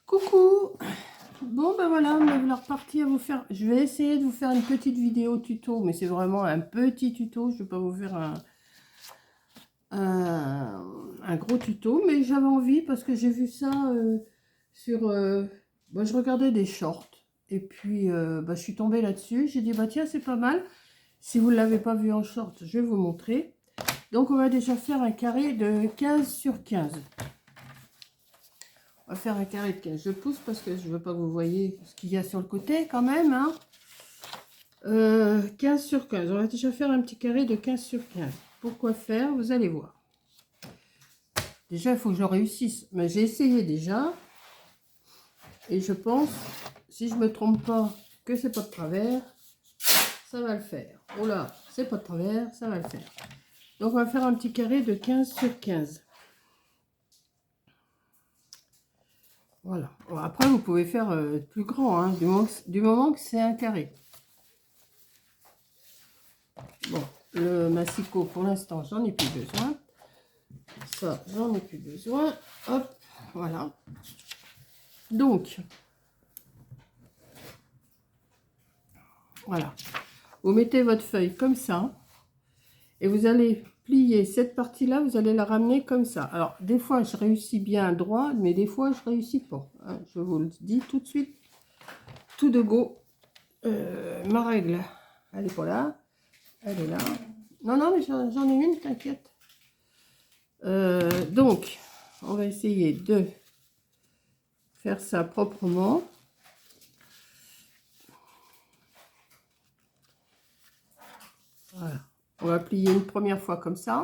Coucou. Bon ben voilà, me voilà reparti à vous faire. Je vais essayer de vous faire une petite vidéo tuto, mais c'est vraiment un petit tuto. Je ne vais pas vous faire un gros tuto, mais j'avais envie parce que j'ai vu ça sur. Je regardais des shorts et puis je suis tombée là-dessus. J'ai dit bah tiens c'est pas mal. Si vous ne l'avez pas vu en short, je vais vous montrer. Donc on va déjà faire un carré de 15 sur 15. On va faire un carré de 15. Je pousse parce que je ne veux pas que vous voyez ce qu'il y a sur le côté quand même. Hein. 15 sur 15. On va déjà faire un petit carré de 15 sur 15. Pourquoi faire? Vous allez voir. Déjà, il faut que je réussisse. Mais j'ai essayé déjà. Et je pense, si je ne me trompe pas, que c'est pas de travers, ça va le faire. Oh là, c'est pas de travers, ça va le faire. Donc, on va faire un petit carré de 15 sur 15. Voilà. Bon, après, vous pouvez faire plus grand, hein, du moment que c'est un carré. Bon, le massicot, pour l'instant, j'en ai plus besoin. Ça, j'en ai plus besoin. Hop, voilà. Donc, voilà. Vous mettez votre feuille comme ça. Et vous allez plier cette partie-là, vous allez la ramener comme ça. Alors, des fois, je réussis bien droit, mais des fois, je réussis pas. Hein, je vous le dis tout de suite. Tout de go. Ma règle, elle est pas là. Elle est là. Non, non, mais j'en ai une, t'inquiète. Donc, on va essayer de faire ça proprement. Voilà. On va plier une première fois comme ça.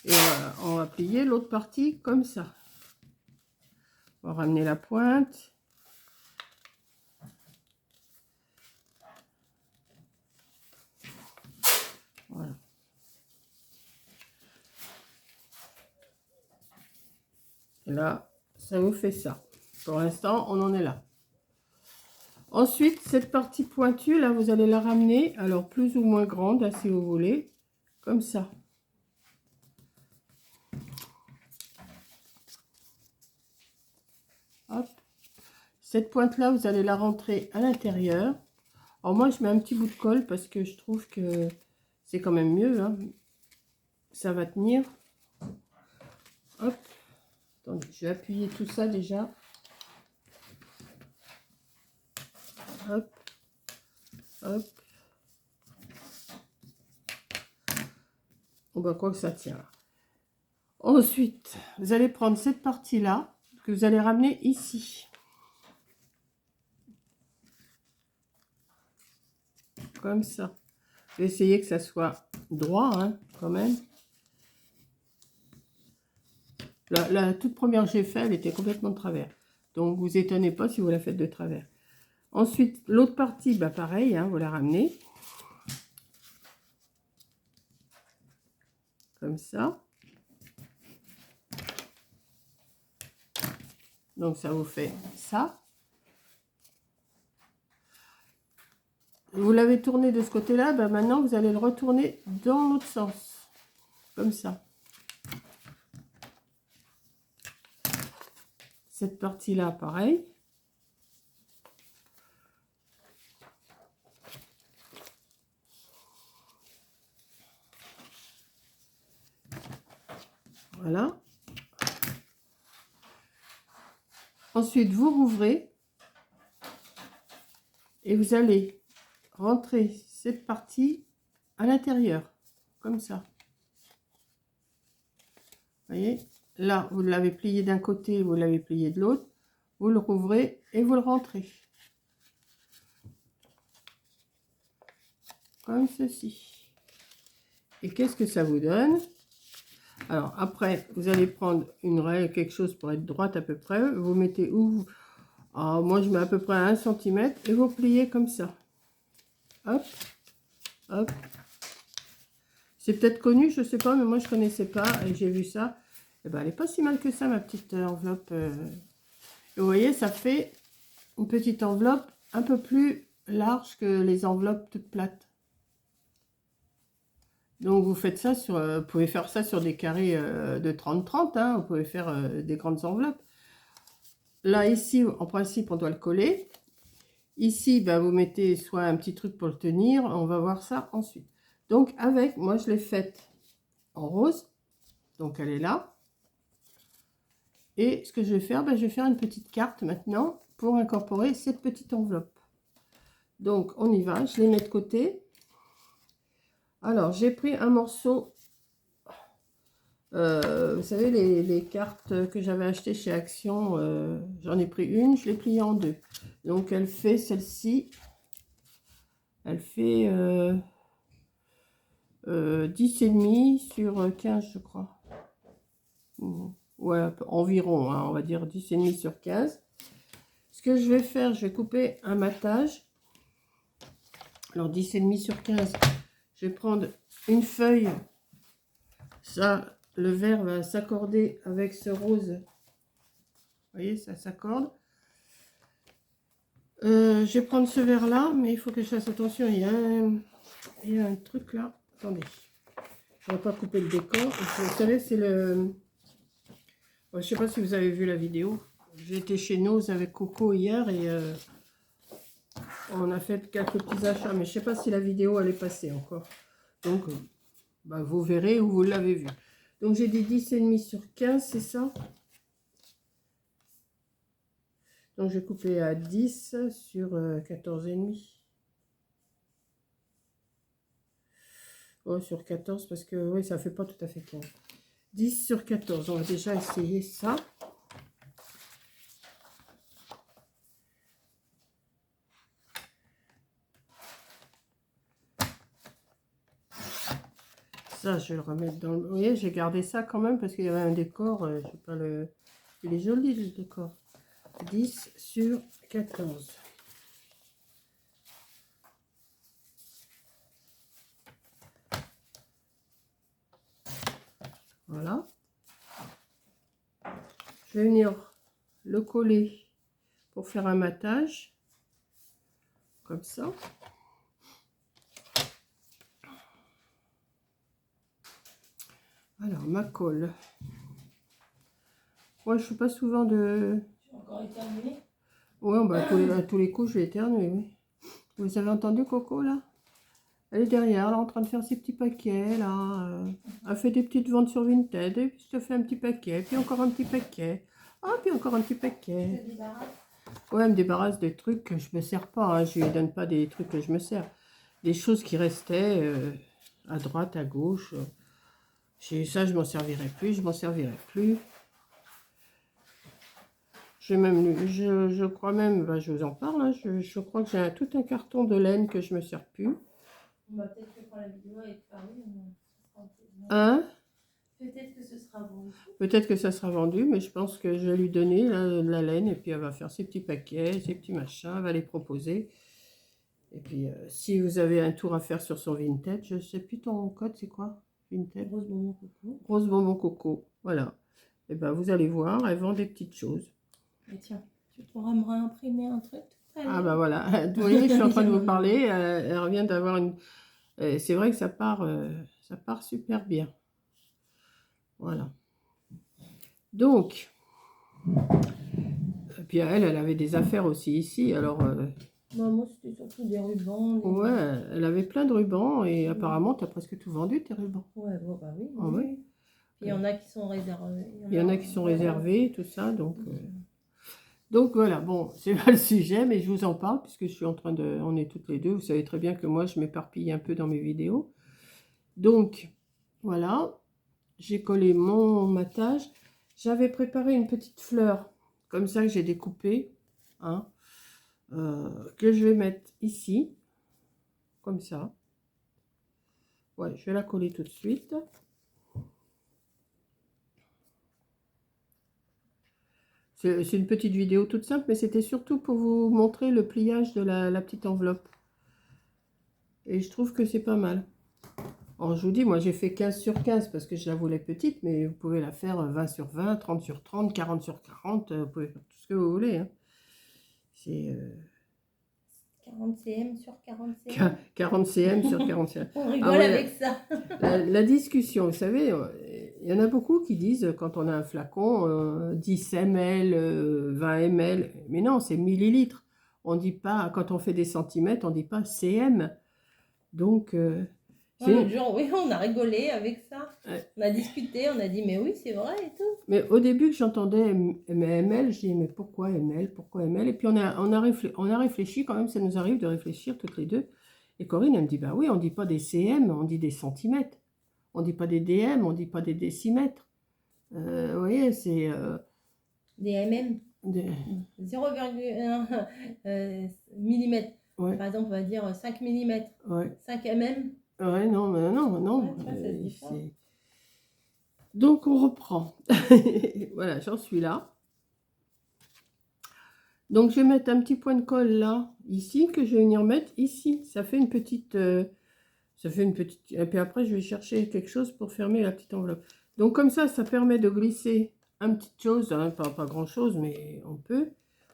Et voilà, on va plier l'autre partie comme ça. On va ramener la pointe. Voilà. Et là, ça vous fait ça. Pour l'instant, on en est là. Ensuite, cette partie pointue, là, vous allez la ramener, alors plus ou moins grande, hein, si vous voulez, comme ça. Hop. Cette pointe-là, vous allez la rentrer à l'intérieur. Alors moi, je mets un petit bout de colle parce que je trouve que c'est quand même mieux. Hein. Ça va tenir. Hop. Attendez, je vais appuyer tout ça déjà. Hop. Hop. On va croire que ça tient. Ensuite, vous allez prendre cette partie-là que vous allez ramener ici. Comme ça. Je vais essayer que ça soit droit, hein, quand même. La toute première que j'ai fait, elle était complètement de travers. Donc, vous étonnez pas si vous la faites de travers. Ensuite, l'autre partie, bah pareil, hein, vous la ramenez. Comme ça. Donc, ça vous fait ça. Vous l'avez tourné de ce côté-là, bah maintenant, vous allez le retourner dans l'autre sens. Comme ça. Cette partie-là, pareil. Voilà. Ensuite, vous rouvrez. Et vous allez rentrer cette partie à l'intérieur. Comme ça. Vous voyez? Là, vous l'avez plié d'un côté, vous l'avez plié de l'autre. Vous le rouvrez et vous le rentrez. Comme ceci. Et qu'est-ce que ça vous donne? Alors, après, vous allez prendre une règle, quelque chose pour être droite à peu près. Vous mettez où? Alors, moi, je mets à peu près 1 cm et vous pliez comme ça. Hop, hop. C'est peut-être connu, je ne sais pas, mais moi, je ne connaissais pas et j'ai vu ça. Et ben, elle n'est pas si mal que ça, ma petite enveloppe. Et vous voyez, ça fait une petite enveloppe un peu plus large que les enveloppes toutes plates. Donc, vous faites ça sur... vous pouvez faire ça sur des carrés de 30-30, hein, vous pouvez faire des grandes enveloppes. là, ici, en principe, on doit le coller. Ici, ben, vous mettez soit un petit truc pour le tenir. On va voir ça ensuite. Donc, moi, je l'ai faite en rose. Donc, elle est là. Et ce que je vais faire, ben, je vais faire une petite carte maintenant pour incorporer cette petite enveloppe. Donc, on y va. Je les mets de côté. Alors, j'ai pris un morceau. Vous savez, les cartes que j'avais achetées chez Action, j'en ai pris une, je l'ai pliée en deux. Donc, elle fait celle-ci. Elle fait 10,5 sur 15, je crois. Ouais, environ, hein, on va dire 10,5 sur 15. Ce que je vais faire, je vais couper un matage. Alors 10,5 sur 15, je vais prendre une feuille. Ça, le vert va s'accorder avec ce rose. Vous voyez, ça s'accorde. Je vais prendre ce vert là, mais il faut que je fasse attention. Il y a un truc là. Attendez, je ne vais pas couper le décor. Vous savez, c'est le... Je ne sais pas si vous avez vu la vidéo. J'étais chez Nose avec Coco hier et on a fait quelques petits achats. Mais je ne sais pas si la vidéo elle est passée encore. Donc, bah, vous verrez ou vous l'avez vu. Donc, j'ai dit 10,5 sur 15, c'est ça? Donc, j'ai coupé à 10 sur 14,5. Oh, sur 14 parce que oui, ça fait pas tout à fait 15. 10 sur 14. On va déjà essayer ça. Ça, je vais le remettre dans le... Vous voyez, j'ai gardé ça quand même parce qu'il y avait un décor. Je sais pas le... Il est joli le décor. 10 sur 14. Voilà. Je vais venir le coller pour faire un matage. Comme ça. Alors, ma colle. Moi, je ne suis pas souvent de... Tu as encore éternué? Oui, bah, à tous les coups, je vais éternuer, oui. Vous avez entendu Coco, là? Elle est derrière, là, en train de faire ses petits paquets, là. Elle fait des petites ventes sur Vinted, et puis je te fais un petit paquet, puis encore un petit paquet. Ah, puis encore un petit paquet. Ouais, elle me débarrasse des trucs que je me sers pas, hein. Je lui donne pas des trucs que je me sers. Des choses qui restaient à droite, à gauche. Ça, je m'en servirai plus, je m'en servirai plus. Je crois même, bah, je vous en parle, hein, je crois que j'ai tout un carton de laine que je me sers plus. Bah, peut-être que quand la vidéo est parue, Hein? peut-être que ce sera vendu. Peut-être que ça sera vendu, mais je pense que je vais lui donner la laine et puis elle va faire ses petits paquets, ses petits machins, elle va les proposer. Et puis, si vous avez un tour à faire sur son Vinted, je sais plus ton code, c'est quoi? Vinted? Rose bonbon coco. Rose bonbon coco, voilà. Et ben vous allez voir, elle vend des petites choses. Et tiens, tu pourras me réimprimer un truc tout à l'heure. Ah bah voilà, vous voyez, je suis en train de vous parler, elle revient d'avoir une... c'est vrai que ça part super bien. Voilà. Donc, et puis elle avait des affaires aussi ici, alors... Moi, c'était surtout des rubans. Ouais, elle avait plein de rubans et apparemment, tu as presque tout vendu, tes rubans. Ouais, bon, bah oui. Ah oui. ouais. Il y en a qui sont réservés. Il y en a qui sont réservés, tout ça, donc voilà, bon, c'est pas le sujet, mais je vous en parle puisque je suis en train de... On est toutes les deux, vous savez très bien que moi, je m'éparpille un peu dans mes vidéos. Donc, voilà, j'ai collé mon matage. J'avais préparé une petite fleur, comme ça que j'ai découpée, hein, que je vais mettre ici, comme ça. Ouais, je vais la coller tout de suite. C'est une petite vidéo toute simple, mais c'était surtout pour vous montrer le pliage de la petite enveloppe. Et je trouve que c'est pas mal. Alors, je vous dis, moi j'ai fait 15 sur 15 parce que je la voulais petite, mais vous pouvez la faire 20 sur 20, 30 sur 30, 40 sur 40, vous pouvez faire tout ce que vous voulez. Hein. C'est... 40 cm sur 40 cm. 40 cm sur 40 cm. On rigole ouais, avec ça. La discussion, vous savez, il y en a beaucoup qui disent, quand on a un flacon, 10 ml, 20 ml, mais non, c'est millilitres. On dit pas, quand on fait des centimètres, on dit pas cm. Donc, L'autre jour, oui, on a rigolé avec ça. Ouais. On a discuté, on a dit, mais oui, c'est vrai et tout. mais au début que j'entendais ml, je dis, mais pourquoi ml, pourquoi ml? Et puis on a réfléchi quand même, ça nous arrive de réfléchir toutes les deux. Et Corinne, elle me dit, bah oui, on dit pas des cm, on dit des centimètres. On dit pas des dm, on dit pas des décimètres. Vous voyez, c'est... Des mm. des- 0,1 mm. Ouais, Par exemple, on va dire 5 mm. ouais. 5 mm. Ouais, non, mais non, non. Ouais, tu vois, ça se dit pas. Donc, on reprend. Voilà, j'en suis là. Donc, je vais mettre un petit point de colle là, ici, que je vais venir mettre ici. Ça fait une petite... Et puis après, je vais chercher quelque chose pour fermer la petite enveloppe. Donc, comme ça permet de glisser une petite chose, hein, pas grand-chose, mais on peut.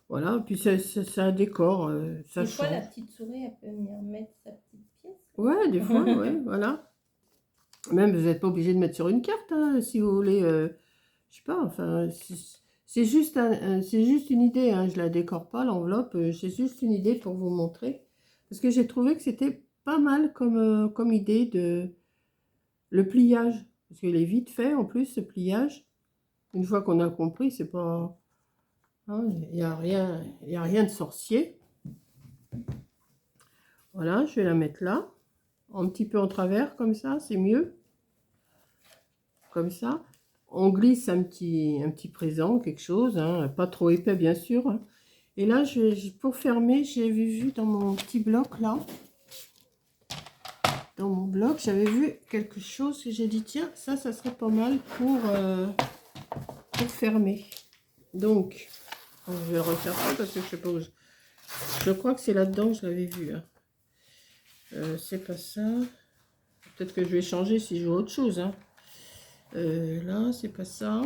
Voilà, puis ça décore, ça Des fois, la change. petite souris, elle peut venir mettre sa petite pièce. Ouais, des fois, ouais, voilà. Même, vous n'êtes pas obligé de mettre sur une carte, hein, si vous voulez. Je sais pas, enfin, c'est juste, c'est juste une idée, hein, je la décore pas, l'enveloppe. C'est juste une idée pour vous montrer. Parce que j'ai trouvé que c'était pas mal comme idée de le pliage. Parce qu'il est vite fait, en plus, ce pliage. Une fois qu'on a compris, c'est pas... hein, il n'y a rien de sorcier. Voilà, je vais la mettre là. Un petit peu en travers, comme ça, c'est mieux. Comme ça. On glisse un petit présent, quelque chose, hein, pas trop épais, bien sûr. Hein. Et là, pour fermer, j'avais vu dans mon petit bloc, là. Dans mon bloc, j'avais vu quelque chose que j'ai dit, tiens, ça serait pas mal pour fermer. Donc, je vais le refaire ça parce que je sais pas où je crois que c'est là-dedans, je l'avais vu. Hein. C'est pas ça. Peut-être que je vais changer si je veux autre chose. Hein. Là, c'est pas ça.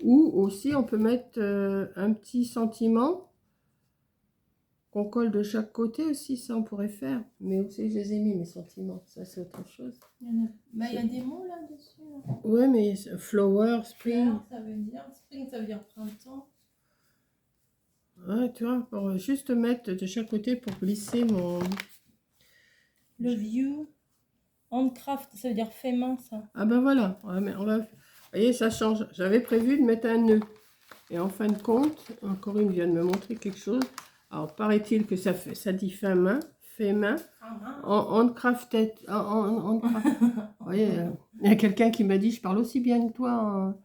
Ou aussi, on peut mettre un petit sentiment qu'on colle de chaque côté aussi. Ça, on pourrait faire. Mais aussi, je les ai mis, mes sentiments. Ça, c'est autre chose. Il y a des mots là-dessus. Là. Ouais, mais flower, spring. Fleur, ça veut dire spring, ça veut dire printemps. Ouais, tu vois, pour juste mettre de chaque côté pour glisser mon... Le view. Handcraft, ça veut dire fait main, ça. Ah ben voilà, on va... Vous voyez, ça change. J'avais prévu de mettre un nœud. Et en fin de compte, Corinne vient de me montrer quelque chose. Alors, paraît-il que ça dit fait main. Handcrafted. Vous voyez, il y a quelqu'un qui m'a dit, je parle aussi bien que toi,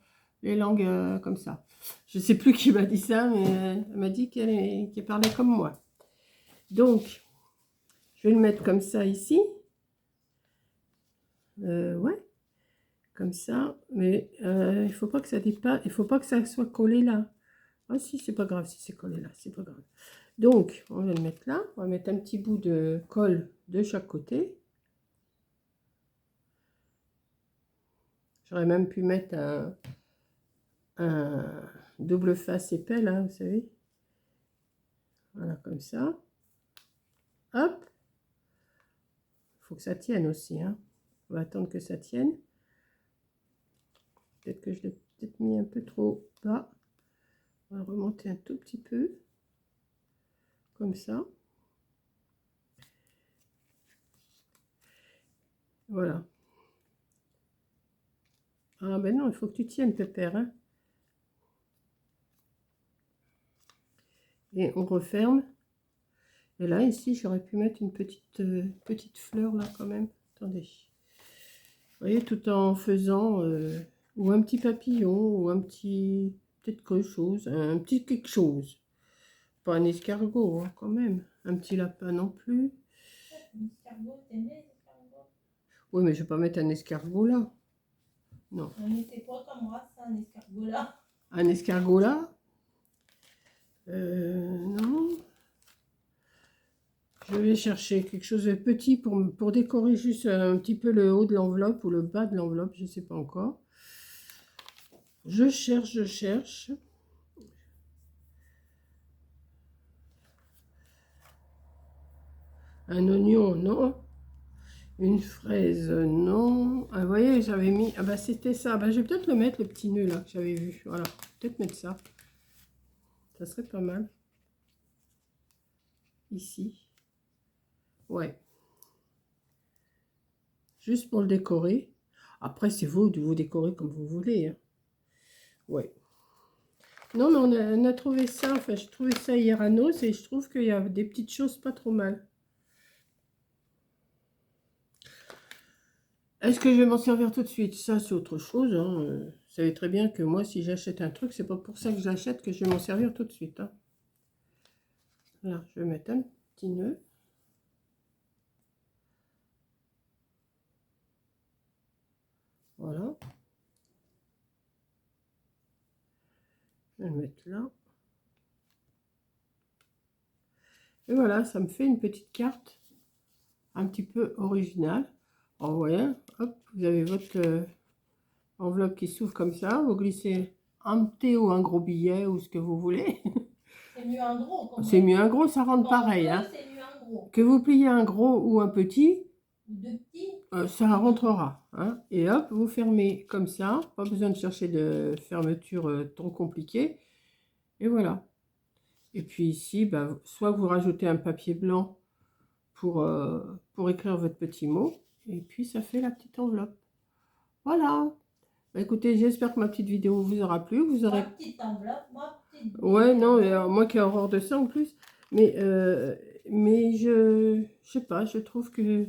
les langues comme ça. Je ne sais plus qui m'a dit ça, mais elle m'a dit qu'elle parlait comme moi. Donc, je vais le mettre comme ça ici. Ouais, comme ça. Mais il faut pas que ça dépasse, il faut pas que ça soit collé là. Ah si, c'est pas grave si c'est collé là, c'est pas grave. Donc, on va le mettre là. On va mettre un petit bout de colle de chaque côté. J'aurais même pu mettre un double face épais là, vous savez. Voilà, comme ça. Hop. Il faut que ça tienne aussi. Hein. On va attendre que ça tienne. Peut-être que je l'ai peut-être mis un peu trop bas. On va remonter un tout petit peu. Comme ça. Voilà. Ah ben non, il faut que tu tiennes, Pépère. Hein. Et on referme. Et là, ici, j'aurais pu mettre une petite fleur là quand même. Attendez. Vous voyez, tout en faisant... ou un petit papillon, ou un petit... peut-être quelque chose. Un petit quelque chose. Pas un escargot, hein, quand même. Un petit lapin non plus. Un escargot, t'aimes les escargots? Oui, mais je vais pas mettre un escargot là. Non. On était quoi comme race, ça, un escargot là? Un escargot là non. Je vais chercher quelque chose de petit pour décorer juste un petit peu le haut de l'enveloppe ou le bas de l'enveloppe, je ne sais pas encore. Je cherche. Un oignon, non. Une fraise, non. Ah, vous voyez, j'avais mis... Ah bah c'était ça. Bah, je vais peut-être le mettre, le petit nœud là que j'avais vu. Voilà, peut-être mettre ça. Ça serait pas mal. Ici. Ouais. Juste pour le décorer. Après, c'est vous de vous décorer comme vous voulez. Hein. Ouais. Non, mais on a trouvé ça. Enfin, j'ai trouvé ça hier à Nos et je trouve qu'il y a des petites choses pas trop mal. Est-ce que je vais m'en servir tout de suite? Ça, c'est autre chose. Hein. Vous savez très bien que moi, si j'achète un truc, c'est pas pour ça que j'achète que je vais m'en servir tout de suite. Hein. Là, je vais mettre un petit nœud. Voilà. Je vais le mettre là. Et voilà, ça me fait une petite carte un petit peu originale. Alors, vous voyez, hop, vous avez votre enveloppe qui s'ouvre comme ça. Vous glissez un petit ou un gros billet ou ce que vous voulez. C'est mieux un gros. C'est mieux un gros, ça rentre pareil. Hein. C'est mieux un gros. Que vous pliez un gros ou un petit, Deux petits. ça rentrera. Hein. Et hop, vous fermez comme ça. Pas besoin de chercher de fermeture trop compliquée. Et voilà. Et puis ici, bah, soit vous rajoutez un papier blanc pour écrire votre petit mot. Et puis ça fait la petite enveloppe. Voilà. Bah, écoutez, j'espère que ma petite vidéo vous aura plu. Vous aurez... Ma petite enveloppe, ma petite... Ouais, non, moi qui ai horreur de ça en plus. Mais je sais pas, je trouve que...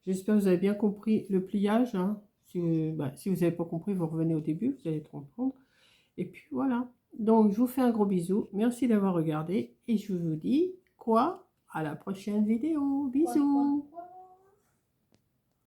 J'espère que vous avez bien compris le pliage. Hein. Si vous n'avez pas compris, vous revenez au début, vous allez comprendre. Et puis voilà. Donc, je vous fais un gros bisou. Merci d'avoir regardé. Et je vous dis quoi? À la prochaine vidéo. Bisous.